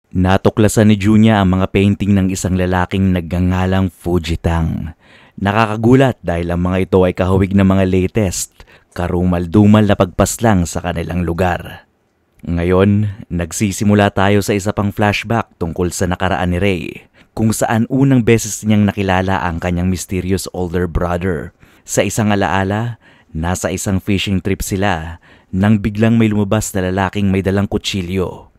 Natuklasan ni Junya ang mga painting ng isang lalaking nagngangalang Fujitang. Nakakagulat dahil ang mga ito ay kahawig ng mga latest, karumal-dumal na pagpaslang sa kanilang lugar. Ngayon, nagsisimula tayo sa isa pang flashback tungkol sa nakaraan ni Ray, kung saan unang beses niyang nakilala ang kanyang mysterious older brother. Sa isang alaala, nasa isang fishing trip sila nang biglang may lumabas na lalaking may dalang kutsilyo.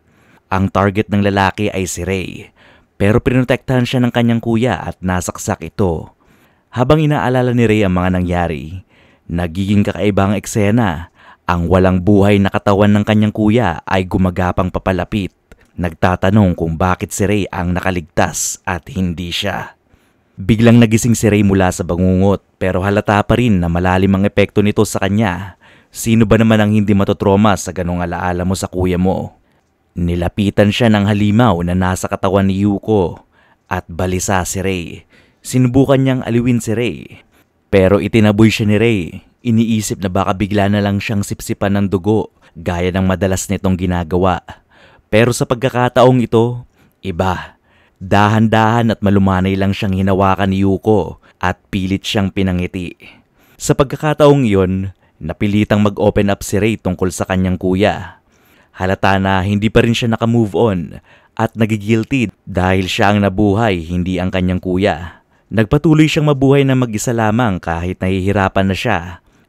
Ang target ng lalaki ay si Ray, pero pinotektahan siya ng kanyang kuya at nasaksak ito. Habang inaalala ni Ray ang mga nangyari, nagiging kakaibang eksena. Ang walang buhay na katawan ng kanyang kuya ay gumagapang papalapit, nagtatanong kung bakit si Ray ang nakaligtas at hindi siya. Biglang nagising si Ray mula sa bangungot pero halata pa rin na malalim ang epekto nito sa kanya. Sino ba naman ang hindi matotroma sa ganong alaala mo sa kuya mo? Nilapitan siya ng halimaw na nasa katawan ni Yuko at balisa si Ray. Sinubukan niyang aliwin si Ray, pero itinaboy siya ni Ray. Iniisip na baka bigla na lang siyang sipsipan ng dugo gaya ng madalas nitong ginagawa. Pero sa pagkakataong ito, iba. Dahan-dahan at malumanay lang siyang hinawakan ni Yuko at pilit siyang pinangiti. Sa pagkakataong iyon, napilitang mag-open up si Ray tungkol sa kanyang kuya. Halata na hindi pa rin siya nakamove on at nagigilty dahil siya ang nabuhay, hindi ang kanyang kuya. Nagpatuloy siyang mabuhay na mag-isa lamang kahit nahihirapan na siya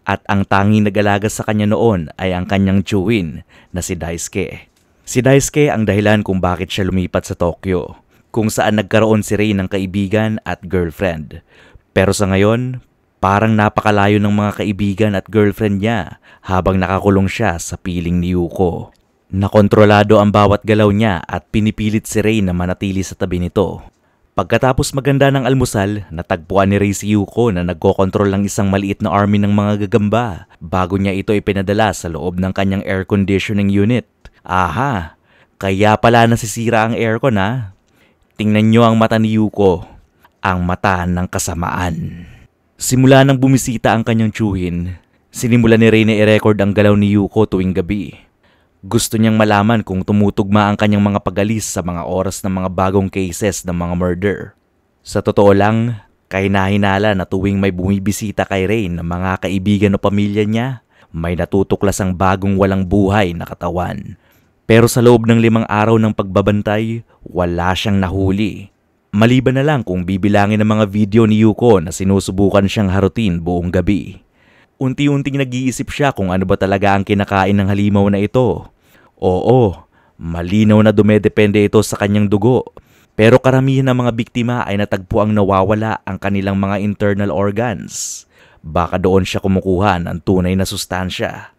at ang tanging nag-alaga sa kanya noon ay ang kanyang tiyuhin na si Daisuke. Si Daisuke ang dahilan kung bakit siya lumipat sa Tokyo, kung saan nagkaroon si Ray ng kaibigan at girlfriend. Pero sa ngayon, parang napakalayo ng mga kaibigan at girlfriend niya habang nakakulong siya sa piling ni Yuko. Nakontrolado ang bawat galaw niya at pinipilit si Ray na manatili sa tabi nito. Pagkatapos maganda ng almusal, natagpuan ni Ray si Yuko na nagkokontrol ng isang maliit na army ng mga gagamba bago niya ito ipinadala sa loob ng kanyang air conditioning unit. Aha, kaya pala nasisira ang aircon ha. Tingnan niyo ang mata ni Yuko, ang mata ng kasamaan. Simula nang bumisita ang kanyang tiyuhin, sinimula ni Ray na i-record ang galaw ni Yuko tuwing gabi. Gusto niyang malaman kung tumutugma ang kanyang mga pag-alis sa mga oras ng mga bagong cases ng mga murder. Sa totoo lang, kahinahinala na tuwing may bumibisita kay Ray ng mga kaibigan o pamilya niya, may natutuklas ang bagong walang buhay na katawan. Pero sa loob ng 5 araw ng pagbabantay, wala siyang nahuli. Maliban na lang kung bibilangin ang mga video ni Yuko na sinusubukan siyang harutin buong gabi. Unti-unting nag-iisip siya kung ano ba talaga ang kinakain ng halimaw na ito. Oo, malinaw na dumedepende ito sa kanyang dugo. Pero karamihan ng mga biktima ay natagpuang nawawala ang kanilang mga internal organs. Baka doon siya kumukuha ng tunay na sustansya.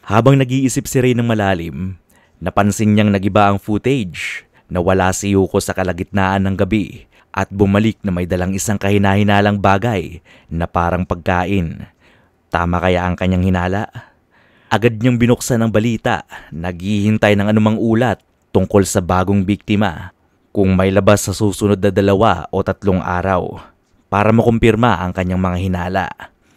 Habang nag-iisip si Ray ng malalim, napansin niyang nagiba ang footage. Nawala si Yuko sa kalagitnaan ng gabi at bumalik na may dalang isang kahinahinalang bagay na parang pagkain. Tama kaya ang kanyang hinala? Agad niyang binuksan ang balita, naghihintay ng anumang ulat tungkol sa bagong biktima. Kung may labas sa susunod na 2 o 3 araw, para makumpirma ang kanyang mga hinala.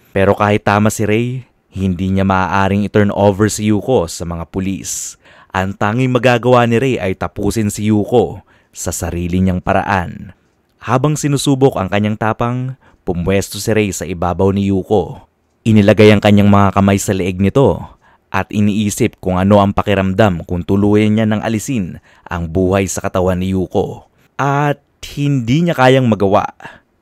Pero kahit tama si Ray, hindi niya maaaring i-turn over si Yuko sa mga pulis. Ang tanging magagawa ni Ray ay tapusin si Yuko sa sarili niyang paraan. Habang sinusubok ang kanyang tapang, pumwesto si Ray sa ibabaw ni Yuko. Inilagay ang kanyang mga kamay sa leeg nito at iniisip kung ano ang pakiramdam kung tuluyan niya ng alisin ang buhay sa katawan ni Yuko. At hindi niya kayang magawa.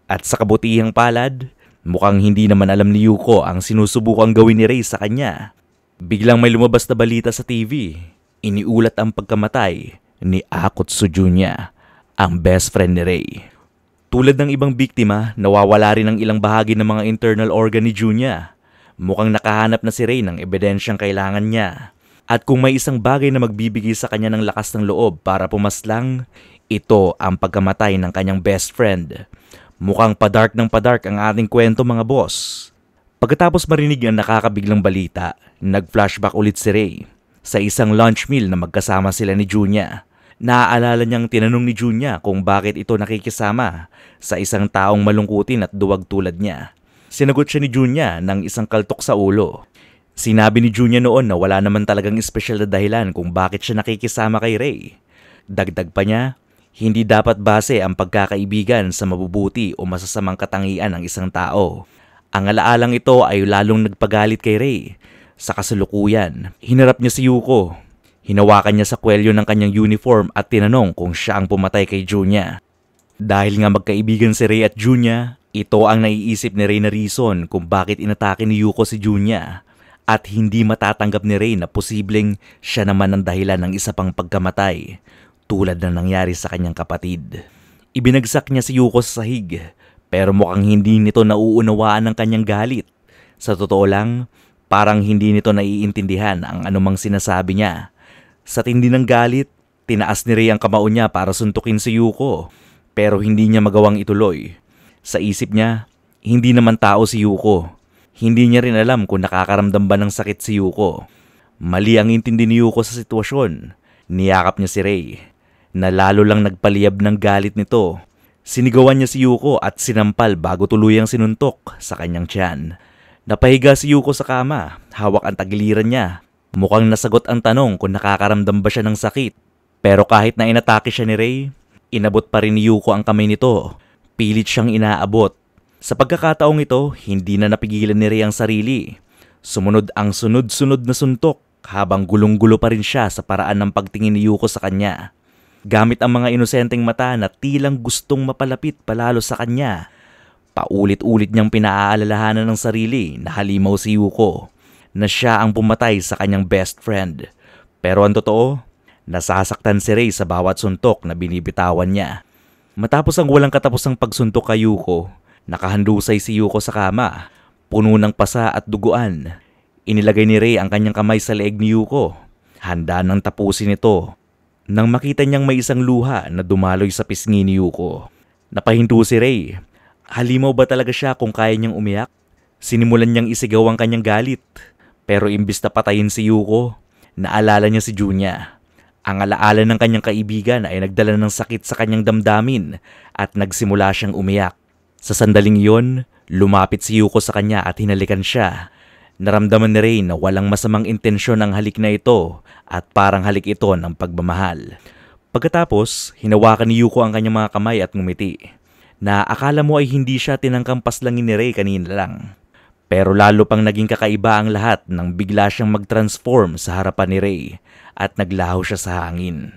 At sa kabutihang palad, mukhang hindi naman alam ni Yuko ang sinusubukang gawin ni Ray sa kanya. Biglang may lumabas na balita sa TV. Iniulat ang pagkamatay ni Akutsu Junya, ang best friend ni Ray. Tulad ng ibang biktima, nawawala rin ang ilang bahagi ng mga internal organ ni Junya. Mukhang nakahanap na si Ray ng ebidensyang kailangan niya. At kung may isang bagay na magbibigay sa kanya ng lakas ng loob para pumaslang, ito ang pagkamatay ng kanyang best friend. Mukhang padark ng padark ang ating kwento mga boss. Pagkatapos marinig ang nakakabiglang balita, nag-flashback ulit si Ray sa isang lunch meal na magkasama sila ni Junya. Naaalala niyang tinanong ni Junya kung bakit ito nakikisama sa isang taong malungkutin at duwag tulad niya. Sinagot siya ni Junya ng isang kaltok sa ulo. Sinabi ni Junya noon na wala naman talagang espesyal na dahilan kung bakit siya nakikisama kay Ray. Dagdag pa niya, hindi dapat base ang pagkakaibigan sa mabubuti o masasamang katangian ng isang tao. Ang alaalang ito ay lalong nagpagalit kay Ray. Sa kasalukuyan, hinarap niya si Yuko. Hinawakan niya sa kwelyo ng kanyang uniform at tinanong kung siya ang pumatay kay Junya. Dahil nga magkaibigan si Ray at Junya, ito ang naiisip ni Ray na reason kung bakit inatake ni Yuko si Junya. At hindi matatanggap ni Ray na posibleng siya naman ang dahilan ng isa pang pagkamatay, tulad na nangyari sa kanyang kapatid. Ibinagsak niya si Yuko sa sahig, pero mukhang hindi nito nauunawaan ang kanyang galit. Sa totoo lang, parang hindi nito naiintindihan ang anumang sinasabi niya. Sa tindi ng galit, tinaas ni Ray ang kamao niya para suntukin si Yuko, pero hindi niya magawang ituloy. Sa isip niya, hindi naman tao si Yuko. Hindi niya rin alam kung nakakaramdam ba ng sakit si Yuko. Mali ang intindi ni Yuko sa sitwasyon. Niyakap niya si Ray, na lalo lang nagpaliyab ng galit nito. Sinigawan niya si Yuko at sinampal bago tuluyang sinuntok sa kanyang tiyan. Napahiga si Yuko sa kama, hawak ang tagiliran niya. Mukhang nasagot ang tanong kung nakakaramdam ba siya ng sakit. Pero kahit na inatake siya ni Ray, inabot pa rin ni Yuko ang kamay nito. Pilit siyang inaabot. Sa pagkakataong ito, hindi na napigilan ni Ray ang sarili. Sumunod ang sunod-sunod na suntok habang gulong-gulo pa rin siya sa paraan ng pagtingin ni Yuko sa kanya. Gamit ang mga inosenteng mata na tilang gustong mapalapit palalo sa kanya. Paulit-ulit niyang pinaaalalahanan ng sarili na halimaw si Yuko, na siya ang pumatay sa kanyang best friend. Pero ang totoo, nasasaktan si Ray sa bawat suntok na binibitawan niya. Matapos ang walang katapusang pagsuntok kay Yuko, nakahandusay si Yuko sa kama, puno ng pasa at duguan. Inilagay ni Ray ang kanyang kamay sa leeg ni Yuko, handa nang tapusin ito. Nang makita niyang may isang luha na dumaloy sa pisngi ni Yuko, napahinto si Ray. Halimaw ba talaga siya kung kaya niyang umiyak? Sinimulan niyang isigaw ang kanyang galit. Pero imbis na patayin si Yuko, naalala niya si Junya. Ang alaala ng kanyang kaibigan ay nagdala ng sakit sa kanyang damdamin at nagsimula siyang umiyak. Sa sandaling iyon, lumapit si Yuko sa kanya at hinalikan siya. Naramdaman ni Ray na walang masamang intensyon ang halik na ito at parang halik ito ng pagmamahal. Pagkatapos, hinawakan ni Yuko ang kanyang mga kamay at ngumiti. Na akala mo ay hindi siya tinangkang paslangin ni Ray kanina lang. Pero lalo pang naging kakaiba ang lahat nang bigla siyang mag-transform sa harapan ni Ray at naglaho siya sa hangin.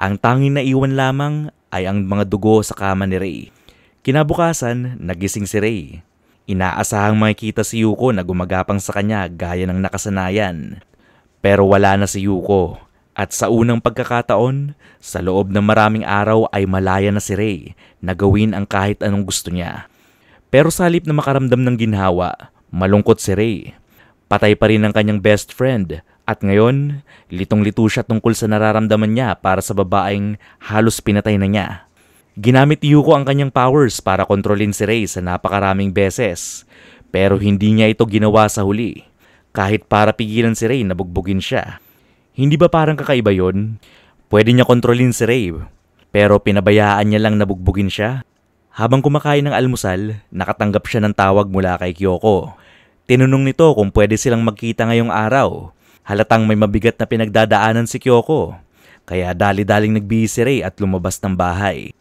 Ang tanging naiwan lamang ay ang mga dugo sa kama ni Ray. Kinabukasan, nagising si Ray. Inaasahang makikita si Yuko na gumagapang sa kanya gaya ng nakasanayan. Pero wala na si Yuko. At sa unang pagkakataon, sa loob ng maraming araw ay malaya na si Ray na gawin ang kahit anong gusto niya. Pero sa halip na makaramdam ng ginhawa, malungkot si Ray. Patay pa rin ang kanyang best friend at ngayon, litong-lito siya tungkol sa nararamdaman niya para sa babaeng halos pinatay na niya. Ginamit ni Yuko ang kanyang powers para kontrolin si Ray sa napakaraming beses, pero hindi niya ito ginawa sa huli, kahit para pigilan si Ray na bugbugin siya. Hindi ba parang kakaiba yon? Pwede niya kontrolin si Ray, pero pinabayaan niya lang na bugbugin siya. Habang kumakain ng almusal, nakatanggap siya ng tawag mula kay Kyoko. Tinanong nito kung pwede silang magkita ngayong araw. Halatang may mabigat na pinagdadaanan si Kyoko, kaya dali-daling nagbihis si Ray at lumabas ng bahay.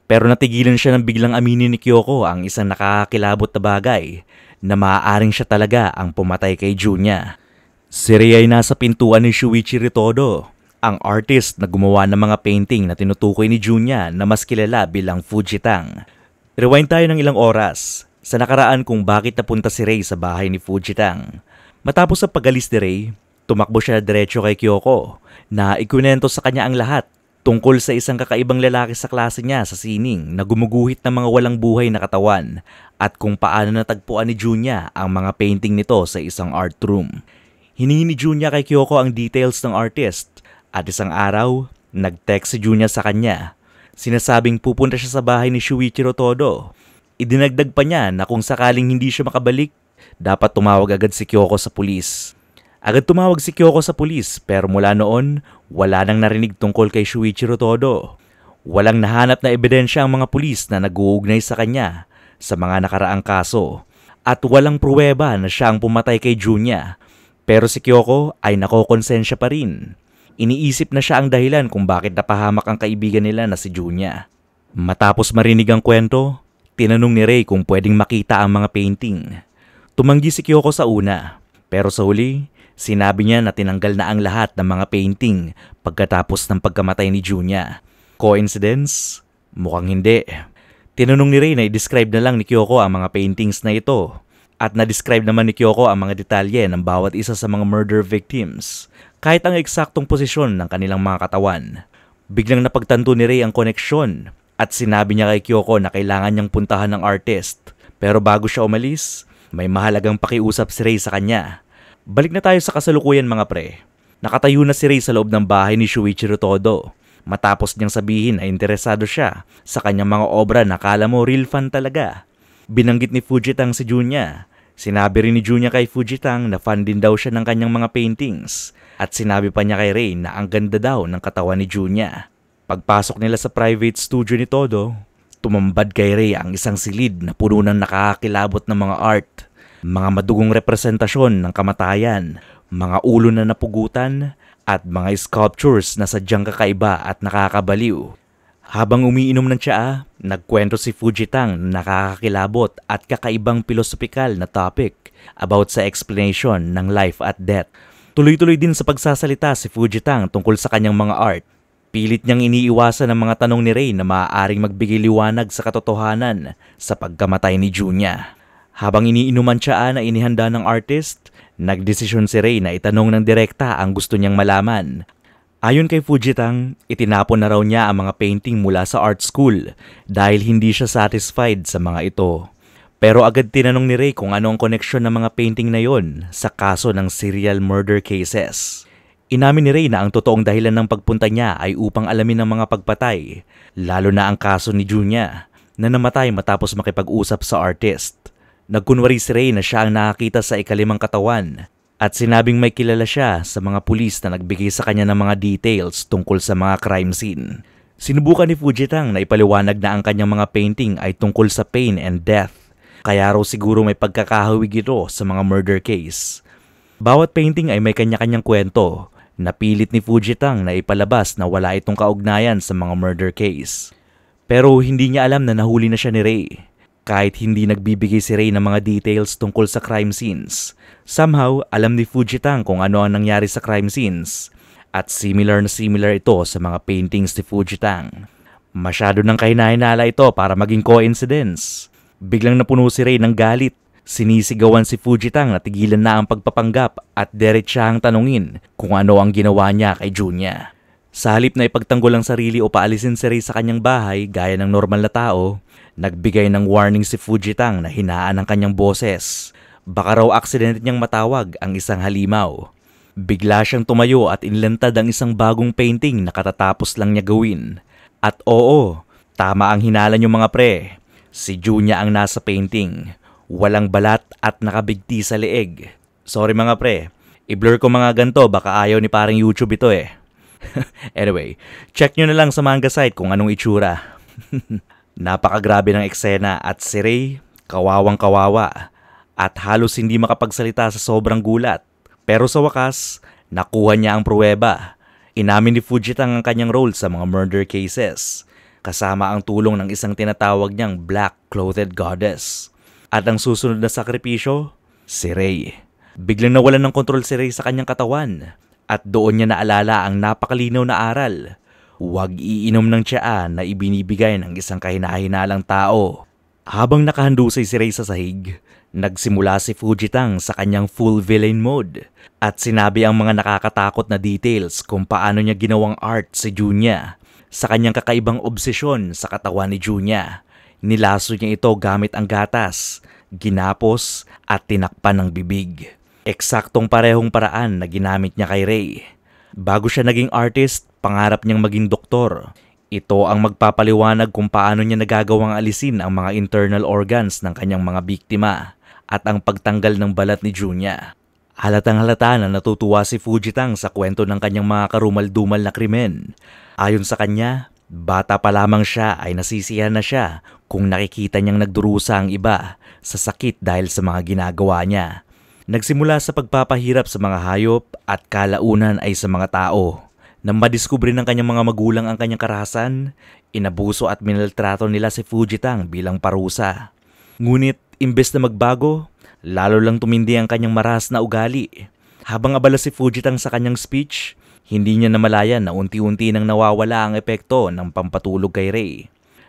Pero natigilan siya nang biglang aminin ni Kyoko ang isang nakakakilabot na bagay na maaaring siya talaga ang pumatay kay Junya. Si Ray ay nasa pintuan ni Shuichi Ritodo, ang artist na gumawa ng mga painting na tinutukoy ni Junya na mas kilala bilang Fujitang. Rewind tayo ng ilang oras sa nakaraan kung bakit napunta si Ray sa bahay ni Fujitang. Matapos sa pagalis ni Ray, tumakbo siya diretso kay Kyoko na ikunento sa kanya ang lahat tungkol sa isang kakaibang lalaki sa klase niya sa sining na gumuguhit ng mga walang buhay na katawan at kung paano natagpuan ni Junya ang mga painting nito sa isang art room. Hiningi ni Junya kay Kyoko ang details ng artist at isang araw, nag-text si Junya sa kanya. Sinasabing pupunta siya sa bahay ni Shuichiro Todo. Idinagdag pa niya na kung sakaling hindi siya makabalik, dapat tumawag agad si Kyoko sa pulis. Agad tumawag si Kyoko sa pulis pero mula noon, wala nang narinig tungkol kay Shuichiro Todo. Walang nahanap na ebidensya ang mga pulis na nag-uugnay sa kanya sa mga nakaraang kaso at walang pruweba na siya ang pumatay kay Junya. Pero si Kyoko ay nakokonsensya pa rin. Iniisip na siya ang dahilan kung bakit napahamak ang kaibigan nila na si Junya. Matapos marinig ang kwento, tinanong ni Ray kung pwedeng makita ang mga painting. Tumanggi si Kyoko sa una, pero sa huli, sinabi niya na tinanggal na ang lahat ng mga painting pagkatapos ng pagkamatay ni Junya. Coincidence? Mukhang hindi. Tinanong ni Ray na i-describe na lang ni Kyoko ang mga paintings na ito. At na-describe naman ni Kyoko ang mga detalye ng bawat isa sa mga murder victims, kahit ang eksaktong posisyon ng kanilang mga katawan. Biglang napagtanto ni Ray ang koneksyon at sinabi niya kay Kyoko na kailangan niyang puntahan ng artist. Pero bago siya umalis, may mahalagang pakiusap si Ray sa kanya. Balik na tayo sa kasalukuyan mga pre. Nakatayo na si Ray sa loob ng bahay ni Shuichiro Todo. Matapos niyang sabihin na interesado siya sa kanyang mga obra na kala mo real fan talaga. Binanggit ni Fujitang si Junya. Sinabi rin ni Junya kay Fujitang na fan din daw siya ng kanyang mga paintings. At sinabi pa niya kay Ray na ang ganda daw ng katawan ni Junya. Pagpasok nila sa private studio ni Todo, tumambad kay Ray ang isang silid na puno ng nakakakilabot na mga art. Mga madugong representasyon ng kamatayan, mga ulo na napugutan, at mga sculptures na sadyang kakaiba at nakakabaliw. Habang umiinom ng tsaa, nagkwento si Fujitang na nakakakilabot at kakaibang pilosopikal na topic about sa explanation ng life at death. Tuloy-tuloy din sa pagsasalita si Fujitang tungkol sa kanyang mga art. Pilit niyang iniiwasan ang mga tanong ni Ray na maaaring magbigay liwanag sa katotohanan sa pagkamatay ni Junya. Habang iniinuman tsaa na inihanda ng artist, nagdesisyon si Ray na itanong ng direkta ang gusto niyang malaman. Ayon kay Fujitang, itinapon na raw niya ang mga painting mula sa art school dahil hindi siya satisfied sa mga ito. Pero agad tinanong ni Ray kung ano ang koneksyon ng mga painting na yon sa kaso ng serial murder cases. Inamin ni Ray na ang totoong dahilan ng pagpunta niya ay upang alamin ang mga pagpatay, lalo na ang kaso ni Junya na namatay matapos makipag-usap sa artist. Nagkunwari si Ray na siya ang nakakita sa ikalimang katawan at sinabing may kilala siya sa mga pulis na nagbigay sa kanya ng mga details tungkol sa mga crime scene. Sinubukan ni Fujitang na ipaliwanag na ang kanyang mga painting ay tungkol sa pain and death, kaya raw siguro may pagkakahawig ito sa mga murder case. Bawat painting ay may kanya-kanyang kwento. Napilit ni Fujitang na ipalabas na wala itong kaugnayan sa mga murder case. Pero hindi niya alam na nahuli na siya ni Ray. Kahit hindi nagbibigay si Ray ng mga details tungkol sa crime scenes, somehow alam ni Fujitang kung ano ang nangyari sa crime scenes. At similar na similar ito sa mga paintings ni Fujitang. Masyado nang kahinahinala ito para maging coincidence. Biglang napuno si Ray ng galit. Sinisigawan si Fujitang na tigilan na ang pagpapanggap at diretsahang tanungin kung ano ang ginawa niya kay Junya. Sa halip na ipagtanggol ang sarili o paalisin si Ray sa kanyang bahay gaya ng normal na tao, nagbigay ng warning si Fujitang na hinaan ang kanyang boses. Baka raw aksidente niyang matawag ang isang halimaw. Bigla siyang tumayo at inlantad ang isang bagong painting na katatapos lang niya gawin. At oo, tama ang hinala niyo mga pre. Si Junya ang nasa painting. Walang balat at nakabigti sa leeg. Sorry mga pre, i-blur ko mga ganto baka ayaw ni parang YouTube ito eh. Anyway, check nyo na lang sa manga site kung anong itsura. Napakagrabe ng eksena at si Ray, kawawang kawawa. At halos hindi makapagsalita sa sobrang gulat. Pero sa wakas, nakuha niya ang pruweba. Inamin ni Fujitang ang kanyang role sa mga murder cases. Kasama ang tulong ng isang tinatawag niyang black-clothed goddess. At ang susunod na sakripisyo, si Ray. Biglang nawalan ng kontrol si Ray sa kanyang katawan. At doon niya naalala ang napakalinaw na aral. Huwag iinom ng tsaa na ibinibigay ng isang kahinahinalang tao. Habang nakahandusay si Ray sa sahig, nagsimula si Fujitang sa kanyang full villain mode. At sinabi ang mga nakakatakot na details kung paano niya ginawang art si Junya. Sa kanyang kakaibang obsesyon sa katawan ni Junya. Nilaso niya ito gamit ang gatas, ginapos at tinakpan ng bibig. Eksaktong parehong paraan na ginamit niya kay Ray. Bago siya naging artist, pangarap niyang maging doktor. Ito ang magpapaliwanag kung paano niya nagagawang alisin ang mga internal organs ng kanyang mga biktima at ang pagtanggal ng balat ni Junya. Halatang halata na natutuwa si Fujitang sa kwento ng kanyang mga karumal-dumal na krimen. Ayon sa kanya, bata pa lamang siya ay nasisiyahan na siya kung nakikita niyang nagdurusa ang iba sa sakit dahil sa mga ginagawa niya. Nagsimula sa pagpapahirap sa mga hayop at kalaunan ay sa mga tao. Nang madiskubre ng kanyang mga magulang ang kanyang karahasan, inabuso at minaltrato nila si Fujitang bilang parusa. Ngunit imbes na magbago, lalo lang tumindi ang kanyang marahas na ugali. Habang abala si Fujitang sa kanyang speech, hindi niya namalayan na unti-unti nang nawawala ang epekto ng pampatulog kay Ray.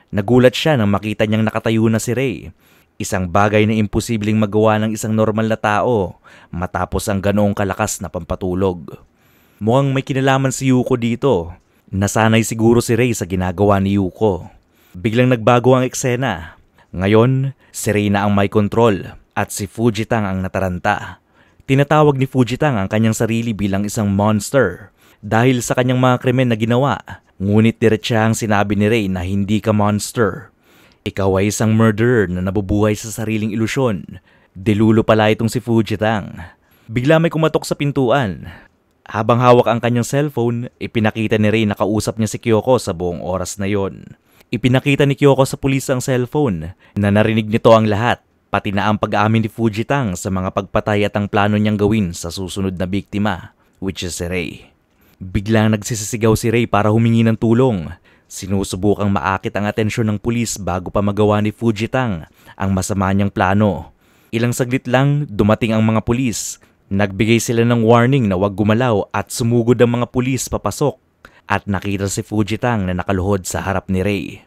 Nagulat siya nang makita niyang nakatayo na si Ray. Isang bagay na imposibleng magawa ng isang normal na tao matapos ang ganoong kalakas na pampatulog. Mukhang may kinalaman si Yuko dito. Nasanay siguro si Ray sa ginagawa ni Yuko. Biglang nagbago ang eksena. Ngayon, si Ray na ang may kontrol at si Fujitang ang nataranta. Tinatawag ni Fujitang ang kanyang sarili bilang isang monster dahil sa kanyang mga krimen na ginawa. Ngunit diretsahang sinabi ni Ray na hindi ka monster. Ikaw ay isang murderer na nabubuhay sa sariling ilusyon. Delulo pala itong si Fujitang. Bigla may kumatok sa pintuan. Habang hawak ang kanyang cellphone, ipinakita ni Ray na kausap niya si Kyoko sa buong oras na yon. Ipinakita ni Kyoko sa pulis ang cellphone na narinig nito ang lahat, pati na ang pag-aamin ni Fujitang sa mga pagpatay at ang plano niyang gawin sa susunod na biktima, which is si Ray. Biglang nagsisisigaw si Ray para humingi ng tulong. Sinusubukang maakit ang atensyon ng pulis bago pa magawa ni Fujitang ang masama niyang plano. Ilang saglit lang, dumating ang mga pulis. Nagbigay sila ng warning na huwag gumalaw at sumugod ang mga pulis papasok. At nakita si Fujitang na nakaluhod sa harap ni Ray.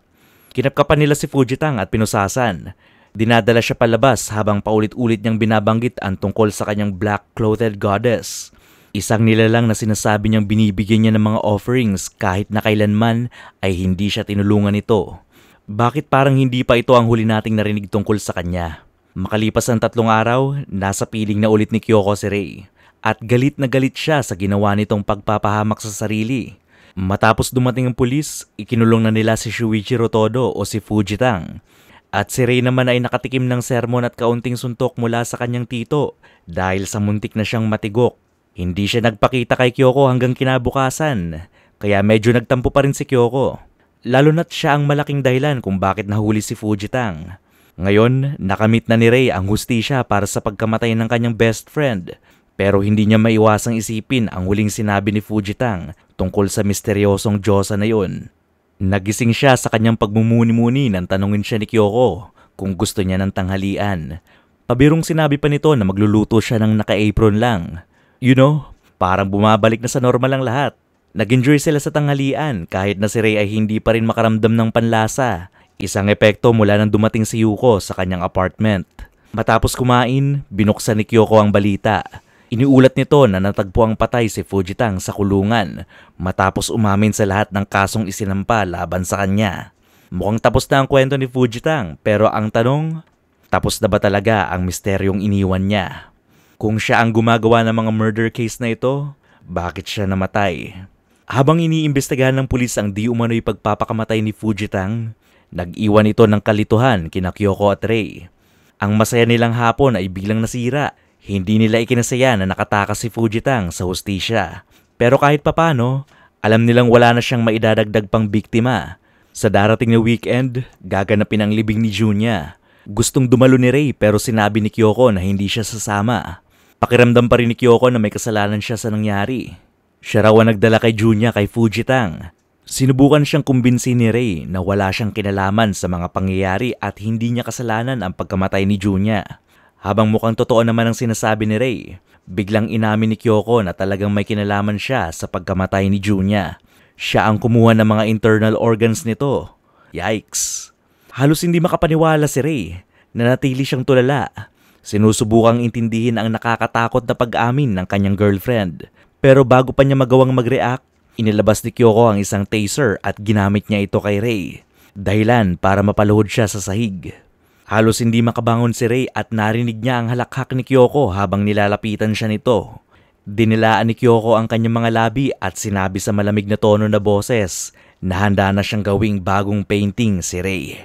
Kinapkapan nila si Fujitang at pinusasan. Dinadala siya palabas habang paulit-ulit niyang binabanggit ang tungkol sa kanyang black-clothed goddess. Isang nilalang na sinasabi niyang binibigyan niya ng mga offerings kahit na kailanman ay hindi siya tinulungan nito. Bakit parang hindi pa ito ang huli nating narinig tungkol sa kanya? Makalipas ang 3 araw, nasa piling na ulit ni Kyoko si Ray. At galit na galit siya sa ginawa nitong pagpapahamak sa sarili. Matapos dumating ang pulis, ikinulong na nila si Shuichiro Todo o si Fujitang. At si Ray naman ay nakatikim ng sermon at kaunting suntok mula sa kanyang tito dahil sa muntik na siyang matigok. Hindi siya nagpakita kay Kyoko hanggang kinabukasan, kaya medyo nagtampo pa rin si Kyoko. Lalo na't siya ang malaking dahilan kung bakit nahuli si Fujitang. Ngayon, nakamit na ni Ray ang hustisya para sa pagkamatay ng kanyang best friend. Pero hindi niya maiwasang isipin ang huling sinabi ni Fujitang tungkol sa misteryosong Diyosa na yun. Nagising siya sa kanyang pagmumuni-muni nang tanungin siya ni Kyoko kung gusto niya ng tanghalian. Pabirong sinabi pa nito na magluluto siya ng naka-apron lang. You know, parang bumabalik na sa normal ang lahat. Nag-enjoy sila sa tanghalian kahit na si Ray ay hindi pa rin makaramdam ng panlasa. Isang epekto mula nang dumating si Yuko sa kanyang apartment. Matapos kumain, binuksan ni Kyoko ang balita. Iniulat nito na natagpuang patay si Fujitang sa kulungan matapos umamin sa lahat ng kasong isinampa laban sa kanya. Mukhang tapos na ang kwento ni Fujitang pero ang tanong, tapos na ba talaga ang misteryong iniwan niya? Kung siya ang gumagawa ng mga murder case na ito, bakit siya namatay? Habang iniimbestigahan ng pulis ang di umano'y pagpapakamatay ni Fujitang, nag-iwan ito ng kalituhan kina Kyoko at Ray. Ang masaya nilang hapon ay biglang nasira. Hindi nila ikinasaya na nakatakas si Fujitang sa hustisya. Pero kahit papano, alam nilang wala na siyang maidadagdag pang biktima. Sa darating na weekend, gaganapin ang libing ni Junya. Gustong dumalo ni Ray pero sinabi ni Kyoko na hindi siya sasama. Pakiramdam pa rin ni Kyoko na may kasalanan siya sa nangyari. Siya raw ang nagdala kay Junya kay Fujitang. Sinubukan siyang kumbinsin ni Ray na wala siyang kinalaman sa mga pangyayari at hindi niya kasalanan ang pagkamatay ni Junya. Habang mukhang totoo naman ang sinasabi ni Ray, biglang inamin ni Kyoko na talagang may kinalaman siya sa pagkamatay ni Junya. Siya ang kumuha ng mga internal organs nito. Yikes! Halos hindi makapaniwala si Ray. Nanatili siyang tulala. Sinusubukang intindihin ang nakakatakot na pag-amin ng kanyang girlfriend. Pero bago pa niya magawang mag-react, inilabas ni Kyoko ang isang taser at ginamit niya ito kay Ray. Dahilan para mapaluhod siya sa sahig. Halos hindi makabangon si Ray at narinig niya ang halakhak ni Kyoko habang nilalapitan siya nito. Dinilaan ni Kyoko ang kanyang mga labi at sinabi sa malamig na tono na boses na handa na siyang gawing bagong painting si Ray.